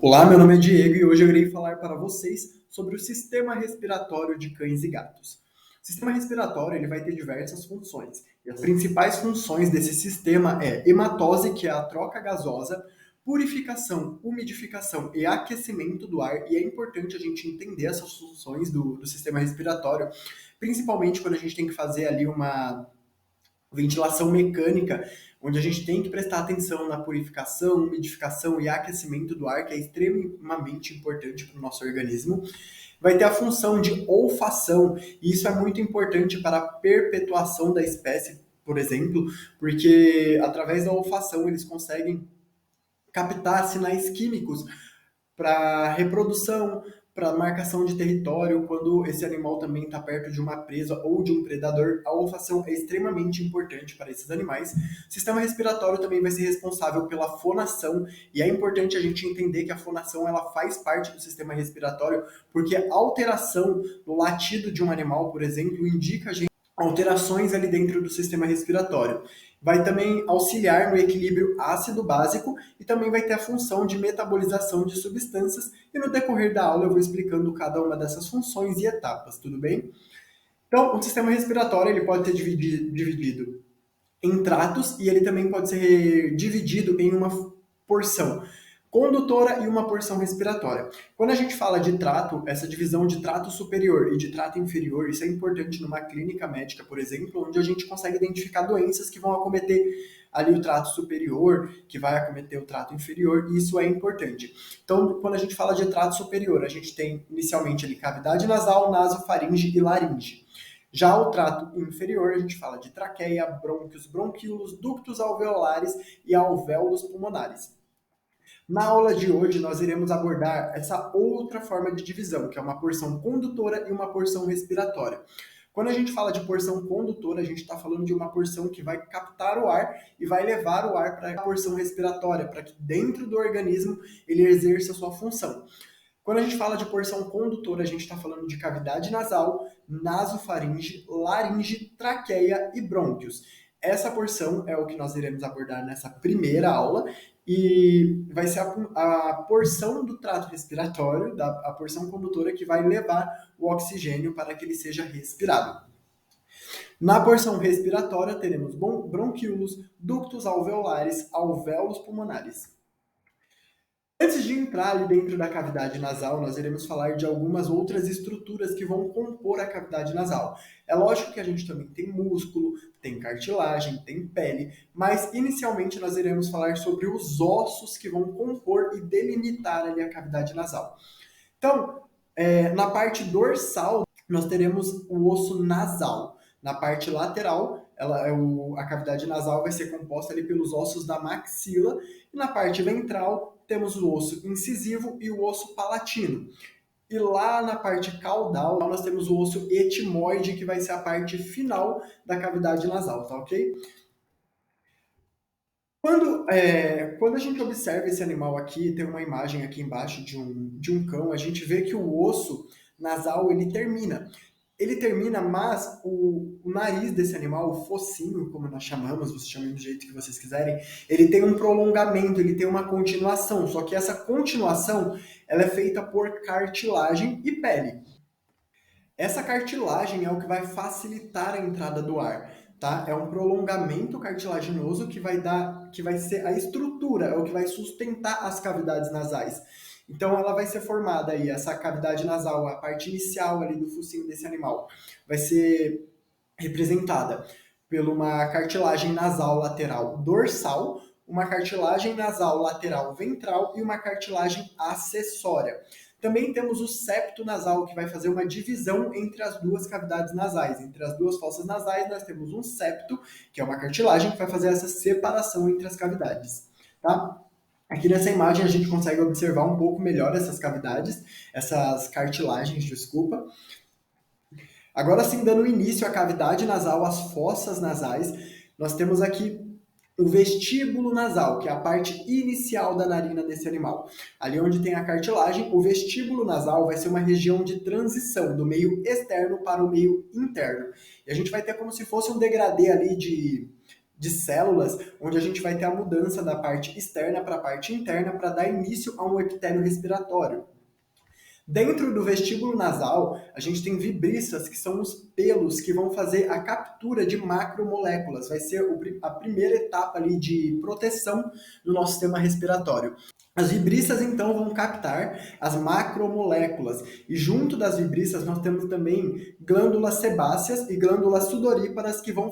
Olá, meu nome é Diego e hoje eu irei falar para vocês sobre o sistema respiratório de cães e gatos. O sistema respiratório ele vai ter diversas funções. E as principais funções desse sistema é hematose, que é a troca gasosa, purificação, umidificação e aquecimento do ar. E é importante a gente entender essas funções do sistema respiratório, principalmente quando a gente tem que fazer ali uma ventilação mecânica, onde a gente tem que prestar atenção na purificação, umidificação e aquecimento do ar, que é extremamente importante para o nosso organismo. Vai ter a função de olfação, e isso é muito importante para a perpetuação da espécie, por exemplo, porque através da olfação eles conseguem captar sinais químicos para reprodução, para marcação de território, quando esse animal também está perto de uma presa ou de um predador, a olfação é extremamente importante para esses animais. O sistema respiratório também vai ser responsável pela fonação, e é importante a gente entender que a fonação ela faz parte do sistema respiratório, porque a alteração no latido de um animal, por exemplo, indica a gente alterações ali dentro do sistema respiratório. Vai também auxiliar no equilíbrio ácido-básico e também vai ter a função de metabolização de substâncias, e no decorrer da aula eu vou explicando cada uma dessas funções e etapas, tudo bem? Então, o sistema respiratório ele pode ser dividido em tratos e ele também pode ser dividido em uma porção condutora e uma porção respiratória. Quando a gente fala de trato, essa divisão de trato superior e de trato inferior, isso é importante numa clínica médica, por exemplo, onde a gente consegue identificar doenças que vão acometer ali o trato superior, que vai acometer o trato inferior, e isso é importante. Então, quando a gente fala de trato superior, a gente tem inicialmente ali cavidade nasal, nasofaringe e laringe. Já o trato inferior, a gente fala de traqueia, brônquios, bronquíolos, ductos alveolares e alvéolos pulmonares. Na aula de hoje, nós iremos abordar essa outra forma de divisão, que é uma porção condutora e uma porção respiratória. Quando a gente fala de porção condutora, a gente está falando de uma porção que vai captar o ar e vai levar o ar para a porção respiratória, para que dentro do organismo ele exerça a sua função. Quando a gente fala de porção condutora, a gente está falando de cavidade nasal, nasofaringe, laringe, traqueia e brônquios. Essa porção é o que nós iremos abordar nessa primeira aula e vai ser a porção do trato respiratório, a porção condutora que vai levar o oxigênio para que ele seja respirado. Na porção respiratória, teremos bronquíolos, ductos alveolares, alvéolos pulmonares. Antes de entrar ali dentro da cavidade nasal, nós iremos falar de algumas outras estruturas que vão compor a cavidade nasal. É lógico que a gente também tem músculo, tem cartilagem, tem pele, mas inicialmente nós iremos falar sobre os ossos que vão compor e delimitar ali a cavidade nasal. Então, na parte dorsal, nós teremos o osso nasal. Na parte lateral, a cavidade nasal vai ser composta ali pelos ossos da maxila, e na parte ventral, temos o osso incisivo e o osso palatino. E lá na parte caudal, nós temos o osso etimoide, que vai ser a parte final da cavidade nasal, tá ok? Quando a gente observa esse animal aqui, tem uma imagem aqui embaixo de um cão, a gente vê que o osso nasal ele termina. Ele termina, mas o nariz desse animal, o focinho, como nós chamamos, vocês chamem do jeito que vocês quiserem, ele tem um prolongamento, ele tem uma continuação, só que essa continuação ela é feita por cartilagem e pele. Essa cartilagem é o que vai facilitar a entrada do ar, tá? É um prolongamento cartilaginoso que vai ser a estrutura, é o que vai sustentar as cavidades nasais. Então ela vai ser formada aí, essa cavidade nasal, a parte inicial ali do focinho desse animal, vai ser representada por uma cartilagem nasal lateral dorsal, uma cartilagem nasal lateral ventral e uma cartilagem acessória. Também temos o septo nasal, que vai fazer uma divisão entre as duas cavidades nasais. Entre as duas fossas nasais, nós temos um septo, que é uma cartilagem que vai fazer essa separação entre as cavidades, tá? Aqui nessa imagem a gente consegue observar um pouco melhor essas cavidades, essas cartilagens, desculpa. Agora sim, dando início à cavidade nasal, às fossas nasais, nós temos aqui o vestíbulo nasal, que é a parte inicial da narina desse animal. Ali onde tem a cartilagem, o vestíbulo nasal vai ser uma região de transição do meio externo para o meio interno. E a gente vai ter como se fosse um degradê ali de células, onde a gente vai ter a mudança da parte externa para a parte interna para dar início a um epitélio respiratório. Dentro do vestíbulo nasal, a gente tem vibrisas, que são os pelos que vão fazer a captura de macromoléculas. Vai ser a primeira etapa ali de proteção do nosso sistema respiratório. As vibrisas, então, vão captar as macromoléculas. E junto das vibrisas, nós temos também glândulas sebáceas e glândulas sudoríparas que vão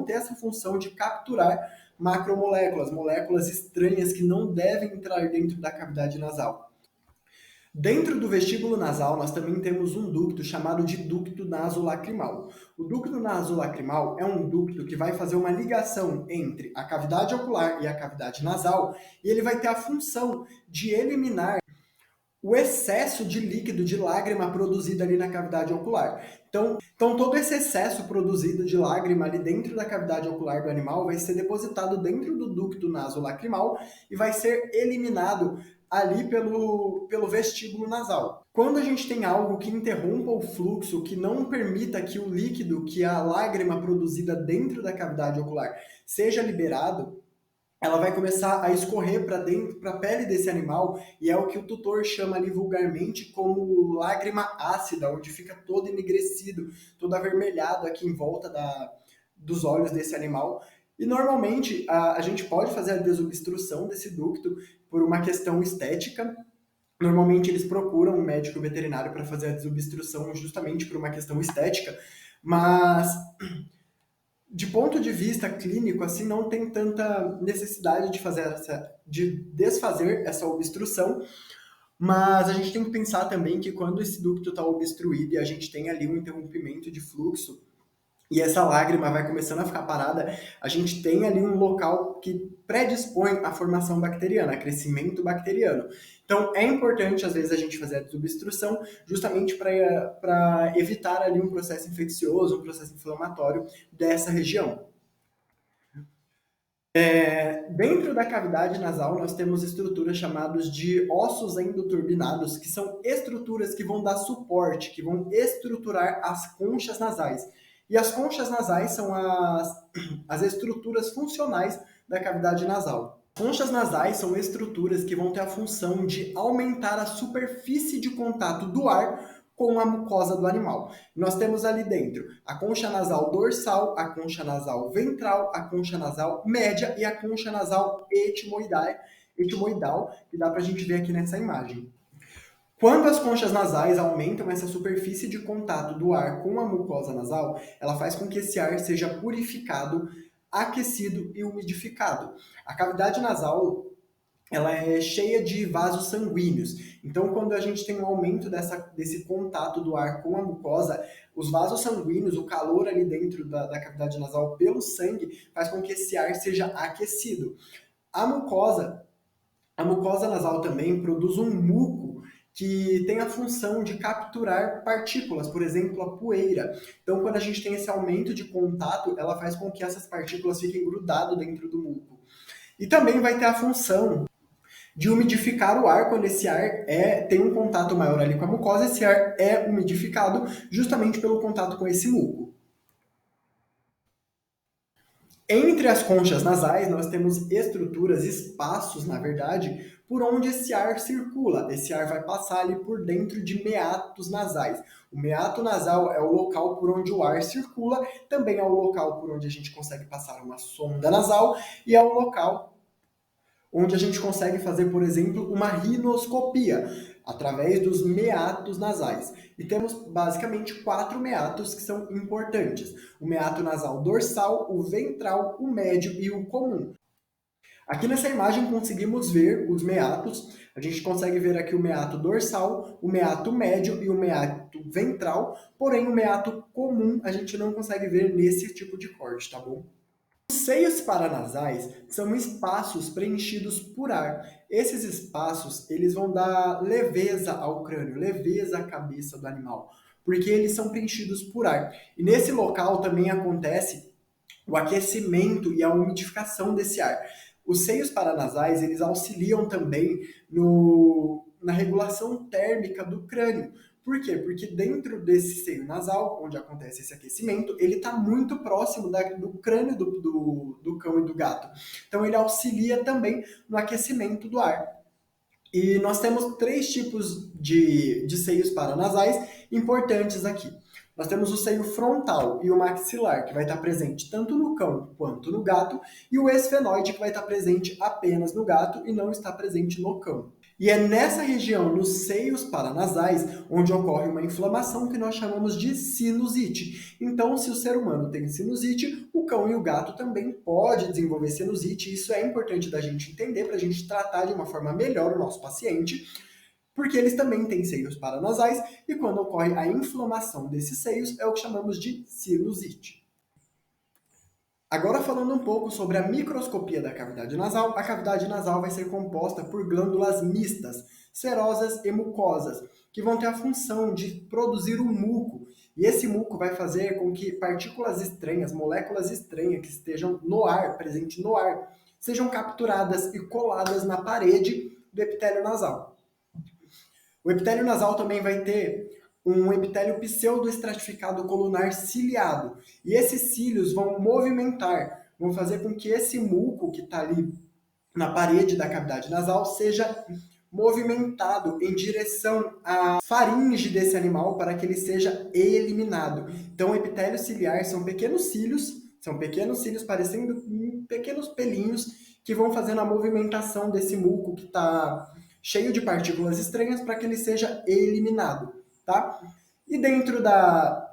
ter essa função de capturar macromoléculas, moléculas estranhas que não devem entrar dentro da cavidade nasal. Dentro do vestíbulo nasal, nós também temos um ducto chamado de ducto nasolacrimal. O ducto nasolacrimal é um ducto que vai fazer uma ligação entre a cavidade ocular e a cavidade nasal, e ele vai ter a função de eliminar o excesso de líquido, de lágrima produzida ali na cavidade ocular. Então todo esse excesso produzido de lágrima ali dentro da cavidade ocular do animal vai ser depositado dentro do ducto nasolacrimal e vai ser eliminado ali pelo vestíbulo nasal. Quando a gente tem algo que interrompa o fluxo, que não permita que o líquido, que a lágrima produzida dentro da cavidade ocular seja liberado, ela vai começar a escorrer para dentro, para a pele desse animal, e é o que o tutor chama ali vulgarmente como lágrima ácida, onde fica todo enegrecido, todo avermelhado aqui em volta dos olhos desse animal. E normalmente a gente pode fazer a desobstrução desse ducto por uma questão estética. Normalmente eles procuram um médico veterinário para fazer a desobstrução justamente por uma questão estética, mas de ponto de vista clínico, assim, não tem tanta necessidade de desfazer essa obstrução, mas a gente tem que pensar também que quando esse ducto está obstruído e a gente tem ali um interrompimento de fluxo, e essa lágrima vai começando a ficar parada, a gente tem ali um local que predispõe à formação bacteriana, a crescimento bacteriano. Então, é importante, às vezes, a gente fazer a desobstrução justamente para evitar ali um processo infeccioso, um processo inflamatório dessa região. Dentro da cavidade nasal, nós temos estruturas chamadas de ossos endoturbinados, que são estruturas que vão dar suporte, que vão estruturar as conchas nasais. E as conchas nasais são as estruturas funcionais da cavidade nasal. Conchas nasais são estruturas que vão ter a função de aumentar a superfície de contato do ar com a mucosa do animal. Nós temos ali dentro a concha nasal dorsal, a concha nasal ventral, a concha nasal média e a concha nasal etimoidal, que dá para a gente ver aqui nessa imagem. Quando as conchas nasais aumentam essa superfície de contato do ar com a mucosa nasal, ela faz com que esse ar seja purificado, aquecido e umidificado. A cavidade nasal ela é cheia de vasos sanguíneos. Então, quando a gente tem um aumento desse contato do ar com a mucosa, os vasos sanguíneos, o calor ali dentro da cavidade nasal pelo sangue, faz com que esse ar seja aquecido. A mucosa nasal também produz um muco que tem a função de capturar partículas, por exemplo, a poeira. Então, quando a gente tem esse aumento de contato, ela faz com que essas partículas fiquem grudadas dentro do muco. E também vai ter a função de umidificar o ar quando esse ar tem um contato maior ali com a mucosa, esse ar é umidificado justamente pelo contato com esse muco. Entre as conchas nasais, nós temos estruturas, espaços, na verdade, por onde esse ar circula. Esse ar vai passar ali por dentro de meatos nasais. O meato nasal é o local por onde o ar circula, também é o local por onde a gente consegue passar uma sonda nasal e é o local onde a gente consegue fazer, por exemplo, uma rinoscopia, através dos meatos nasais. E temos basicamente 4 meatos que são importantes. O meato nasal dorsal, o ventral, o médio e o comum. Aqui nessa imagem conseguimos ver os meatos. A gente consegue ver aqui o meato dorsal, o meato médio e o meato ventral. Porém, o meato comum a gente não consegue ver nesse tipo de corte, tá bom? Os seios paranasais são espaços preenchidos por ar. Esses espaços, eles vão dar leveza ao crânio, leveza à cabeça do animal, porque eles são preenchidos por ar. E nesse local também acontece o aquecimento e a umidificação desse ar. Os seios paranasais, eles auxiliam também na regulação térmica do crânio, Por quê? Porque dentro desse seio nasal, onde acontece esse aquecimento, ele está muito próximo do crânio do cão e do gato. Então ele auxilia também no aquecimento do ar. E nós temos três tipos de seios paranasais importantes aqui. Nós temos o seio frontal e o maxilar, que vai estar presente tanto no cão quanto no gato, e o esfenoide, que vai estar presente apenas no gato e não está presente no cão. E é nessa região, nos seios paranasais, onde ocorre uma inflamação que nós chamamos de sinusite. Então, se o ser humano tem sinusite, o cão e o gato também podem desenvolver sinusite. Isso é importante da gente entender para a gente tratar de uma forma melhor o nosso paciente, porque eles também têm seios paranasais e quando ocorre a inflamação desses seios é o que chamamos de sinusite. Agora falando um pouco sobre a microscopia da cavidade nasal, a cavidade nasal vai ser composta por glândulas mistas, serosas e mucosas, que vão ter a função de produzir um muco. E esse muco vai fazer com que partículas estranhas, moléculas estranhas que estejam no ar, presentes no ar, sejam capturadas e coladas na parede do epitélio nasal. O epitélio nasal também vai ter um epitélio pseudoestratificado colunar ciliado. E esses cílios vão movimentar, vão fazer com que esse muco que está ali na parede da cavidade nasal seja movimentado em direção à faringe desse animal para que ele seja eliminado. Então, o epitélio ciliar são pequenos cílios parecendo pequenos pelinhos que vão fazendo a movimentação desse muco que está cheio de partículas estranhas para que ele seja eliminado, tá? E dentro da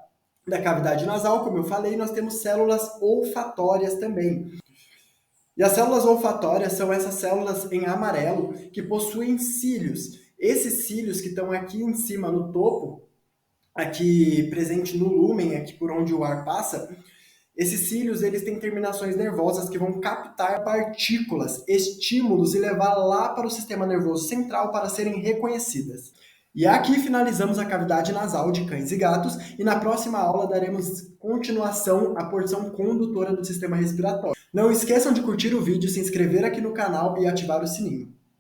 cavidade nasal, como eu falei, nós temos células olfatórias também. E as células olfatórias são essas células em amarelo que possuem cílios. Esses cílios que estão aqui em cima no topo, aqui presente no lúmen, aqui por onde o ar passa, esses cílios eles têm terminações nervosas que vão captar partículas, estímulos e levar lá para o sistema nervoso central para serem reconhecidas. E aqui finalizamos a cavidade nasal de cães e gatos e na próxima aula daremos continuação à porção condutora do sistema respiratório. Não esqueçam de curtir o vídeo, se inscrever aqui no canal e ativar o sininho.